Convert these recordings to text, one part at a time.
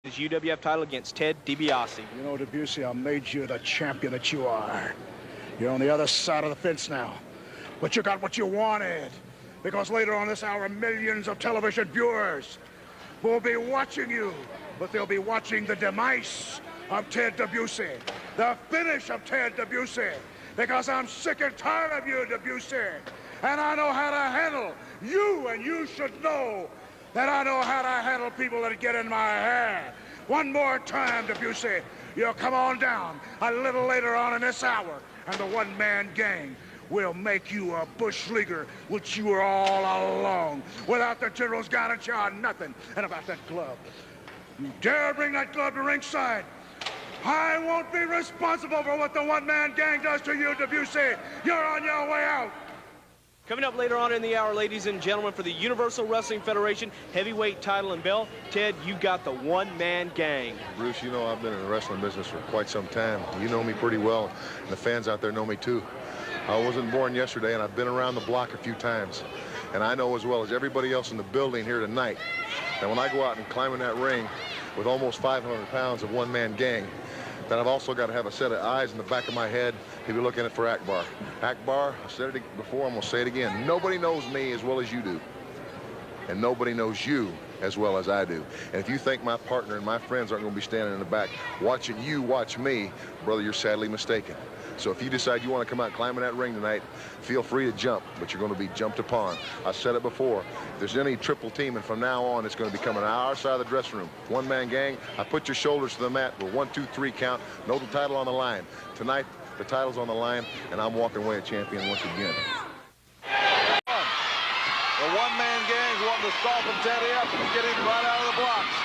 his UWF title against Ted DiBiase. You know, DiBiase, I made you the champion that you are. You're on the other side of the fence now. But you got what you wanted. Because later on this hour, millions of television viewers will be watching you. But they'll be watching the demise of Ted DiBiase. The finish of Ted DiBiase. Because I'm sick and tired of you, DiBiase. And I know how to handle you, and you should know that I know how to handle people that get in my hair. One more time, DiBiase, you'll come on down a little later on in this hour, and the one-man gang will make you a bush leaguer, which you were all along. Without the general's guidance, you are nothing. And about that glove, you dare bring that glove to ringside, I won't be responsible for what the one-man gang does to you, DiBiase. You're on your way out. Coming up later on in the hour, ladies and gentlemen, for the Universal Wrestling Federation heavyweight title and belt, Ted, you got the one-man gang. Bruce, you know I've been in the wrestling business for quite some time. You know me pretty well, and the fans out there know me too. I wasn't born yesterday, and I've been around the block a few times. And I know as well as everybody else in the building here tonight that when I go out and climb in that ring with almost 500 pounds of one-man gang, that I've also got to have a set of eyes in the back of my head to be looking at for Akbar. Akbar, I said it before, I'm going to say it again. Nobody knows me as well as you do. And nobody knows you as well as I do. And if you think my partner and my friends aren't going to be standing in the back watching you watch me, brother, you're sadly mistaken. So if you decide you want to come out climbing that ring tonight, feel free to jump, but you're going to be jumped upon. I said it before. If there's any triple teaming from now on, it's going to be coming on our side of the dressing room. One-man gang, I put your shoulders to the mat. We're 1, 2, 3 count. No title on the line. Tonight, the title's on the line, and I'm walking away a champion once again. The one-man gang wanting to soften Teddy up and get him right out of the blocks.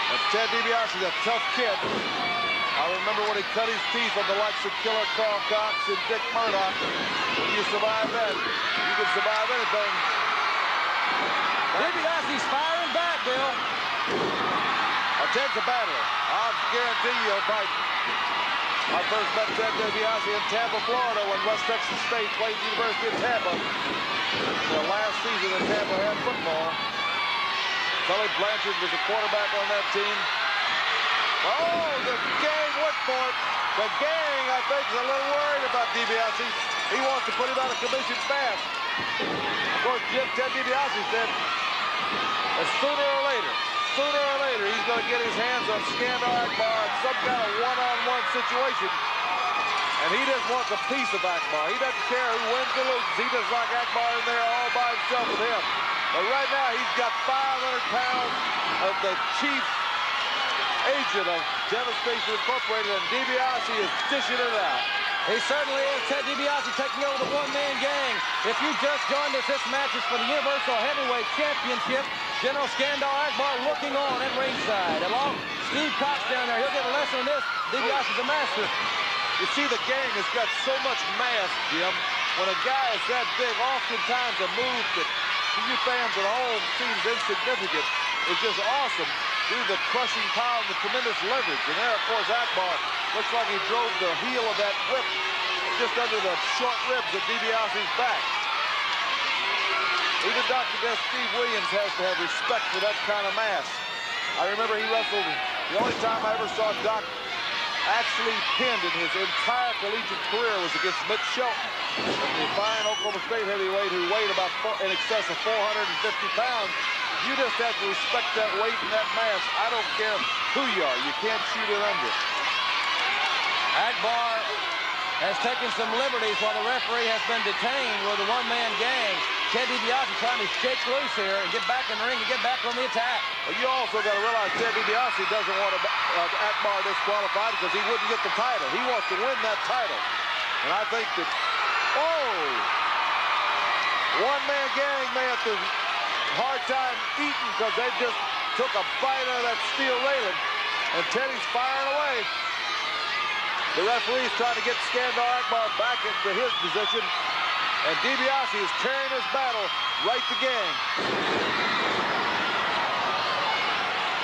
But Ted DiBiase is a tough kid. I remember when he cut his teeth on the likes of Killer Carl Cox and Dick Murdoch. When you survive that, you can survive anything. DiBiase's firing back, Bill. Ted's a battler. I'll guarantee you he'll fight. I first met Ted DiBiase in Tampa, Florida when West Texas State played the University of Tampa. The last season that Tampa had football. Tully Blanchard was the quarterback on that team. Oh, the gang went for it. The gang, I think, is a little worried about DiBiase. He wants to put him out of commission fast. Of course, Ted DiBiase said that sooner or later, he's going to get his hands on Skandar Akbar in some kind of one-on-one situation. And he just wants a piece of Akbar. He doesn't care who wins or loses. He just like Akbar in there all by himself with him. But right now, he's got 500 pounds of the chief agent of Devastation Incorporated, and DiBiase is dishing it out. He certainly is. Ted DiBiase taking over the one-man gang. If you just joined us, this match is for the Universal Heavyweight Championship. General Skandar Akbar looking on at ringside. Along Steve Cox down there. He'll get a lesson on this. DiBiase's a master. You see, the gang has got so much mass, Jim. When a guy is that big, oftentimes a move that to you fans at home seems insignificant is just awesome due to the crushing power and the tremendous leverage. And there, of course, Akbar looks like he drove the heel of that whip just under the short ribs of DiBiase's back. Even Dr. Death Steve Williams has to have respect for that kind of mass. I remember he wrestled, the only time I ever saw Doc actually pinned in his entire collegiate career was against Mitch Shelton, the fine Oklahoma State heavyweight who weighed about in excess of 450 pounds. You just have to respect that weight and that mass. I don't care who you are. You can't shoot it under. Akbar has taken some liberties while the referee has been detained with the one-man gang. Ted DiBiase trying to shake loose here and get back in the ring and get back on the attack. Well, you also got to realize Ted DiBiase doesn't want Akbar disqualified because he wouldn't get the title. He wants to win that title. And I think that, one-man gang may have to hard time eating because they just took a bite out of that steel railing. And Teddy's firing away. The referee's trying to get Skandar Akbar back into his position. And DiBiase is carrying his battle right to gang.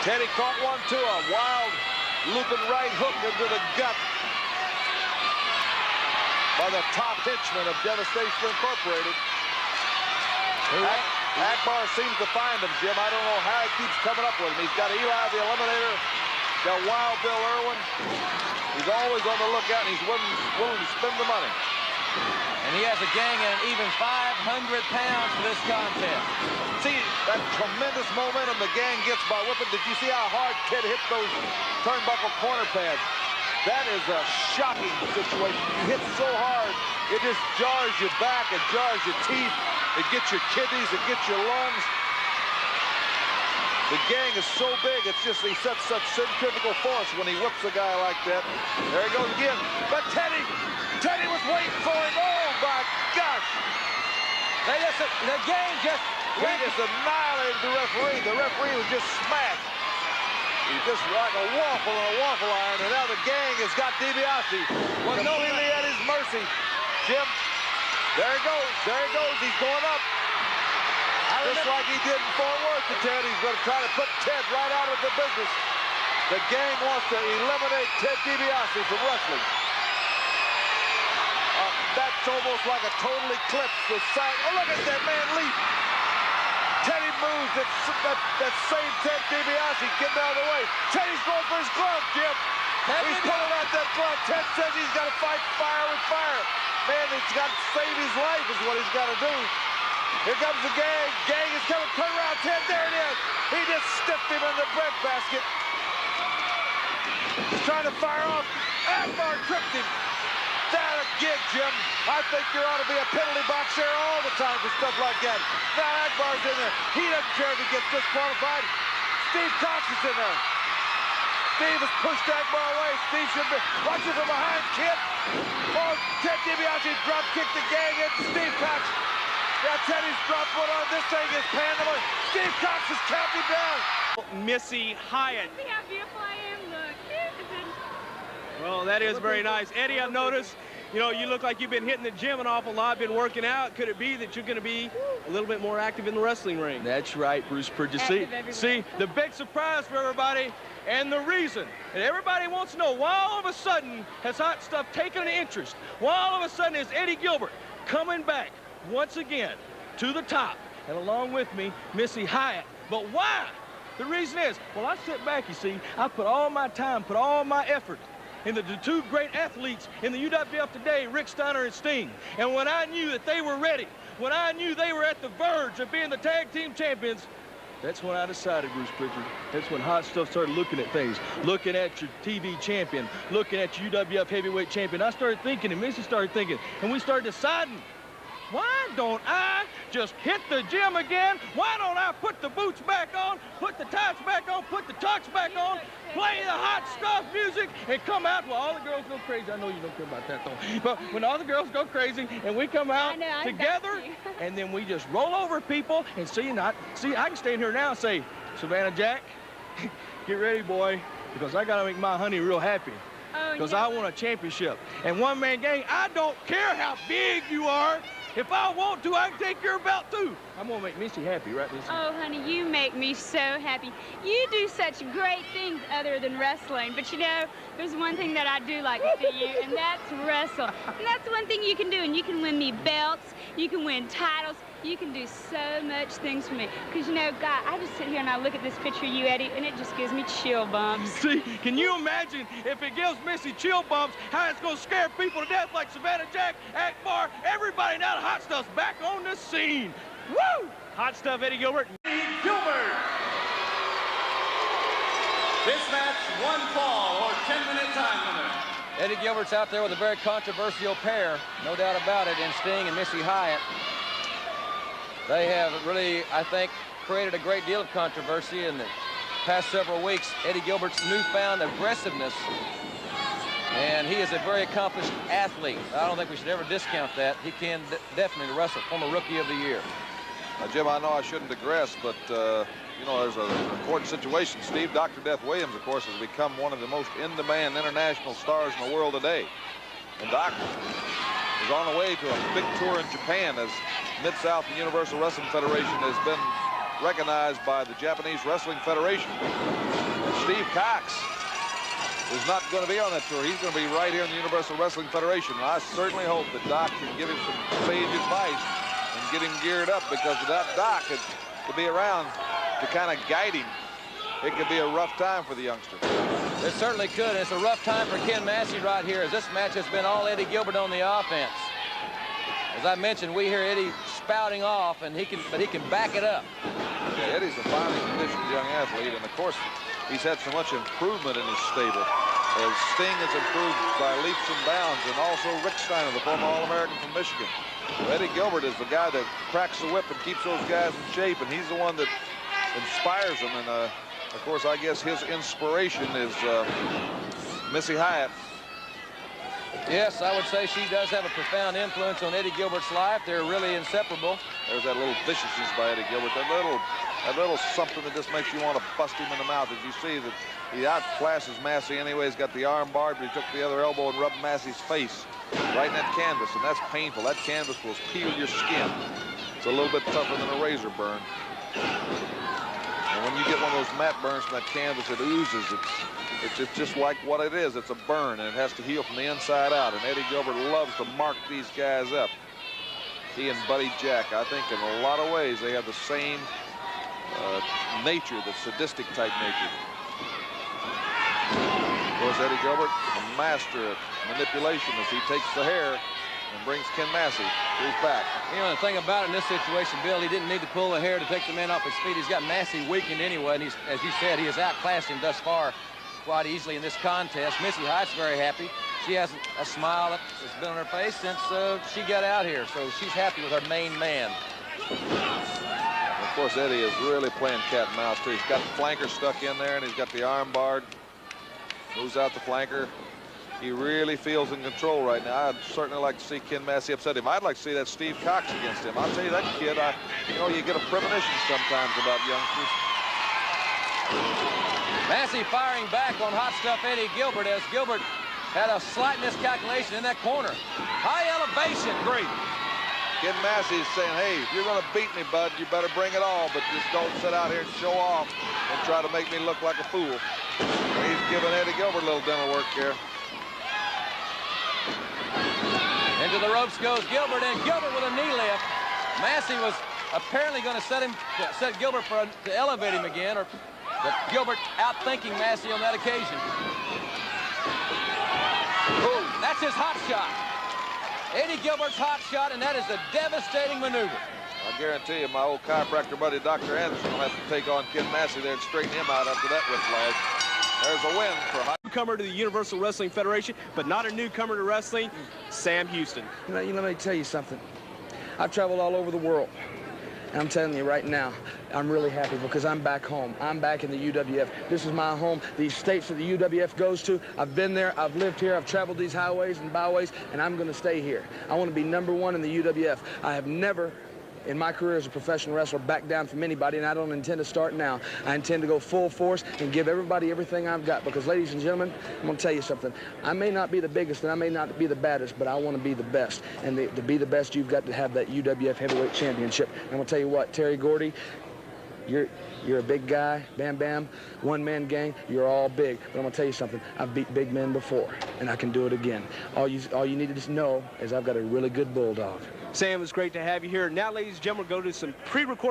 Teddy caught one too, a wild looping right hook into the gut by the top henchman of Devastation Incorporated. Akbar seems to find him, Jim. I don't know how he keeps coming up with him. He's got Eli the Eliminator, got Wild Bill Irwin. He's always on the lookout, and he's willing to spend the money. And he has a gang and an even 500 pounds for this contest. See that tremendous momentum the gang gets by whipping. Did you see how hard Ted hit those turnbuckle corner pads? That is a shocking situation. You hit so hard, it just jars your back, it jars your teeth, it gets your kidneys, it gets your lungs. The gang is so big, it's just he sets such centrifugal force when he whips a guy like that. There he goes again. But Teddy was waiting for him. Oh my gosh! The gang just annihilated the referee. The referee was just smashed. He's just like a waffle on a waffle iron, and now the gang has got DiBiase completely at his mercy. Jim, there he goes. There he goes. He's going up. Just like he did in Fort Worth to Ted. He's going to try to put Ted right out of the business. The gang wants to eliminate Ted DiBiase from wrestling. That's almost like a total eclipse. The side. Oh, look at that man leap. Teddy moves. That same Ted DiBiase getting out of the way. Teddy's going for his glove, Jim. He's pulling out that glove. Ted says he's got to fight fire with fire. Man, he's got to save his life is what he's got to do. Here comes the gang. Gang is coming. Turn around, Ted. There it is. He just stiffed him in the breadbasket. He's trying to fire off. Akbar tripped him. That a gig, Jim. I think there ought to be a penalty box there all the time for stuff like that. Now Akbar's in there. He doesn't care if he gets disqualified. Steve Cox is in there. Steve has pushed Akbar away. Steve should be watching from behind, kid. Oh, Ted DiBiase drop kicked the gang into Steve Cox. Yeah, Teddy's dropped one on. This thing is panning. Steve Cox is counting down. Missy Hyatt. See how beautiful I am? Look. Well, that is very nice. Eddie, I've noticed, you know, you look like you've been hitting the gym an awful lot, been working out. Could it be that you're going to be a little bit more active in the wrestling ring? That's right, Bruce Bridges. See, the big surprise for everybody and the reason. And everybody wants to know why all of a sudden has Hot Stuff taken an interest? Why all of a sudden is Eddie Gilbert coming back once again to the top? And along with me, Missy Hyatt. But why? The reason is, well, I sit back, you see, I put all my time, put all my effort into the two great athletes in the UWF today, Rick Steiner and Sting. And when I knew that they were ready, when I knew they were at the verge of being the tag team champions, that's when I decided, Bruce Pritchard. That's when Hot Stuff started looking at things, looking at your TV champion, looking at your UWF heavyweight champion. I started thinking, and Missy started thinking, and we started deciding, why don't I just hit the gym again? Why don't I put the boots back on, put the tights back on, put the tux back on, play the Hot Stuff music, and come out? Well, all the girls go crazy. I know you don't care about that, though. But when all the girls go crazy and we come out together, and then we just roll over people and see, I can stand here now and say, Savannah Jack, get ready, boy, because I got to make my honey real happy. Because I want a championship. And one-man gang, I don't care how big you are. If I want to, I can take your belt, too. I'm going to make Missy happy, right, Missy? Oh, honey, you make me so happy. You do such great things other than wrestling. But, you know, there's one thing that I do like to see you, and that's wrestle. And that's one thing you can do, and you can win me belts. You can win titles. You can do so much things for me. Because, you know, God, I just sit here and I look at this picture of you, Eddie, and it just gives me chill bumps. See, can you imagine if it gives Missy chill bumps, how it's going to scare people to death like Savannah Jack, Akbar, everybody now the Hot Stuff's back on the scene. Woo! Hot Stuff, Eddie Gilbert. Eddie Gilbert. This match, one fall or 10-minute time limit. Eddie Gilbert's out there with a very controversial pair, no doubt about it, in Sting and Missy Hyatt. They have really, I think, created a great deal of controversy in the past several weeks. Eddie Gilbert's newfound aggressiveness, and he is a very accomplished athlete. I don't think we should ever discount that. He can definitely wrestle, former Rookie of the Year. Jim, I know I shouldn't digress, but, you know, there's an important situation. Steve Dr. Death Williams, of course, has become one of the most in-demand international stars in the world today. And Doc is on the way to a big tour in Japan as Mid-South and Universal Wrestling Federation has been recognized by the Japanese Wrestling Federation. And Steve Cox is not going to be on that tour. He's going to be right here in the Universal Wrestling Federation. And I certainly hope that Doc can give him some sage advice and get him geared up, because without Doc to be around to kind of guide him, it could be a rough time for the youngster. It certainly could. It's a rough time for Ken Massey right here, as this match has been all Eddie Gilbert on the offense. As I mentioned, we hear Eddie spouting off, but he can back it up. Yeah, Eddie's a finely conditioned young athlete, and of course, he's had so much improvement in his stable. As Sting has improved by leaps and bounds, and also Rick Steiner, the former All-American from Michigan. Well, Eddie Gilbert is the guy that cracks the whip and keeps those guys in shape, and he's the one that inspires them. And of course, I guess his inspiration is Missy Hyatt. Yes, I would say she does have a profound influence on Eddie Gilbert's life. They're really inseparable. There's that little viciousness by Eddie Gilbert, that little something that just makes you want to bust him in the mouth. As you see that he outclasses Massey anyway. He's got the arm barred, but he took the other elbow and rubbed Massey's face right in that canvas, and that's painful. That canvas will peel your skin. It's a little bit tougher than a razor burn. And when you get one of those matte burns from that canvas, it oozes. It's just like what it is. It's a burn, and it has to heal from the inside out. And Eddie Gilbert loves to mark these guys up. He and Buddy Jack, I think in a lot of ways, they have the same nature, the sadistic type nature. Of course, Eddie Gilbert, a master at manipulation as he takes the hair and brings Ken Massey to his back. You know, the thing about it in this situation, Bill, he didn't need to pull the hair to take the man off his feet. He's got Massey weakened anyway, and as you said, he has outclassed him thus far quite easily in this contest. Missy Hyatt's very happy. She has a smile that's been on her face since she got out here, so she's happy with her main man. And of course, Eddie is really playing cat and mouse, too. He's got the flanker stuck in there, and he's got the arm barred. Moves out the flanker. He really feels in control right now. I'd certainly like to see Ken Massey upset him. I'd like to see that Steve Cox against him. I'll tell you, that kid, you get a premonition sometimes about youngsters. Massey firing back on hot stuff Eddie Gilbert, as Gilbert had a slight miscalculation in that corner. High elevation. Great. Ken Massey is saying, hey, if you're going to beat me, bud, you better bring it all, but just don't sit out here and show off and try to make me look like a fool. And he's giving Eddie Gilbert a little dental work here. Into the ropes goes Gilbert, and Gilbert with a knee lift. Massey was apparently going to set Gilbert to elevate him again, but Gilbert outthinking Massey on that occasion. Ooh, that's his hot shot. Eddie Gilbert's hot shot, and that is a devastating maneuver. I guarantee you, my old chiropractor buddy, Dr. Anderson, will have to take on Ken Massey there and straighten him out after that whiplash. There's a win for newcomer to the Universal Wrestling Federation, but not a newcomer to wrestling, Sam Houston. Let me tell you something. I've traveled all over the world. And I'm telling you right now, I'm really happy because I'm back home. I'm back in the UWF. This is my home. These states that the UWF goes to, I've been there, I've lived here, I've traveled these highways and byways, and I'm going to stay here. I want to be #1 in the UWF. I have never, in my career as a professional wrestler, backed down from anybody, and I don't intend to start now. I intend to go full force and give everybody everything I've got because, ladies and gentlemen, I'm going to tell you something. I may not be the biggest and I may not be the baddest, but I want to be the best. And to be the best, you've got to have that UWF Heavyweight Championship. And I'm going to tell you what, Terry Gordy, you're a big guy, Bam Bam, one-man gang, you're all big. But I'm going to tell you something, I've beat big men before, and I can do it again. All you need to just know is I've got a really good bulldog. Sam, it's great to have you here. Now, ladies and gentlemen, we'll go to some pre-recorded